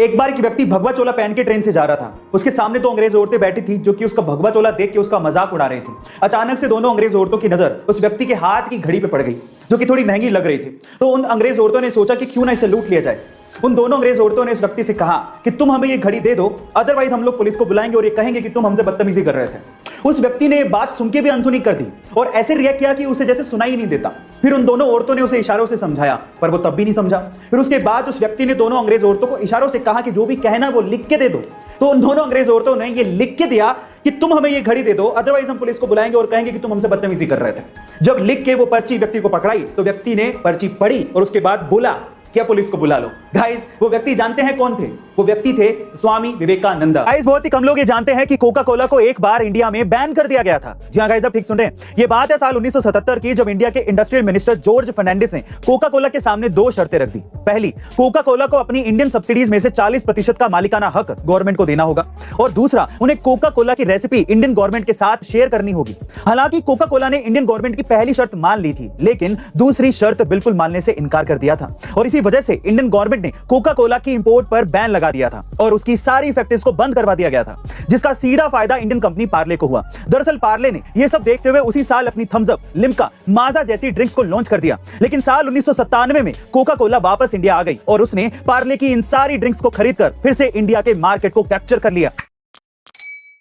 एक बार एक व्यक्ति भगवा चोला पहन के ट्रेन से जा रहा था। उसके सामने दो अंग्रेज औरतें बैठी थी जो कि उसका भगवा चोला देख के उसका मजाक उड़ा रही थी। अचानक से दोनों अंग्रेज औरतों की नजर उस व्यक्ति के हाथ की घड़ी पे पड़ गई जो कि थोड़ी महंगी लग रही थी। तो उन अंग्रेज औरतों ने सोचा कि क्यों ना इसे लूट लिया जाए। उन दोनों अंग्रेज औरतों ने इस व्यक्ति से कहा कि तुम हमें ये घड़ी दे दो, अदरवाइज हम लोग पुलिस को बुलाएंगे और ये कहेंगे कि तुम हमसे बदतमीजी कर रहे थे। उस व्यक्ति ने बात सुन के भी अनसुनी कर दी और ऐसे रिएक्ट किया कि उसे जैसे सुनाई नहीं देता। फिर उन दोनों औरतों ने उसे इशारों से समझाया पर वो तब भी नहीं समझा। फिर उसके बाद उस व्यक्ति ने दोनों अंग्रेज औरतों को इशारों से कहा कि जो भी कहना वो लिख के दे दो। तो उन दोनों अंग्रेज औरतों ने ये लिख के दिया कि तुम हमें ये घड़ी दे दो, अदरवाइज हम पुलिस को बुलाएंगे और कहेंगे कि तुम हमसे बदतमीजी कर रहे थे। जब लिख के वो पर्ची व्यक्ति को पकड़ाई तो व्यक्ति ने पर्ची पढ़ी और उसके बाद बोला क्या पुलिस को बुला लो। गाइस, वो व्यक्ति जानते हैं कौन थे? वो व्यक्ति थे स्वामी विवेकानंद। गाइस, बहुत ही कम लोग ये जानते हैं कि कोका कोला को एक बार इंडिया में बैन कर दिया गया था। जी हां गाइस, आप ठीक सुन रहे हैं। ये बात है साल 1977 की, जब इंडिया के इंडस्ट्रियल मिनिस्टर जॉर्ज फर्नांडिस ने कोका कोला के सामने दो शर्तें रख दी। पहली, कोका कोला को अपनी इंडियन सब्सिडीज में से 40% का मालिकाना हक गवर्नमेंट को देना होगा और दूसरा, उन्हें कोका कोला की रेसिपी इंडियन गवर्नमेंट के साथ शेयर करनी होगी। हालांकि कोका कोला ने इंडियन गवर्नमेंट की पहली शर्त मान ली थी, लेकिन दूसरी शर्त बिल्कुल मानने से इनकार कर दिया था और इसी वजह से इंडियन गवर्नमेंट ने कोका कोला की इंपोर्ट पर बैन लगा दिया था और उसकी सारी फैक्ट्रीज को बंद करवा दिया गया था, जिसका सीधा फायदा इंडियन कंपनी पार्ले को हुआ। दरअसल पार्ले ने यह सब देखते हुए उसी साल अपनी थम्स अप, लिम्का, माजा जैसी ड्रिंक्स को लॉन्च कर दिया। लेकिन साल 1997 में कोका कोला वापस इंडिया आ गई और उसने पार्ले की इन सारी ड्रिंक्स को खरीदकर फिर से इंडिया के मार्केट को कैप्चर कर लिया।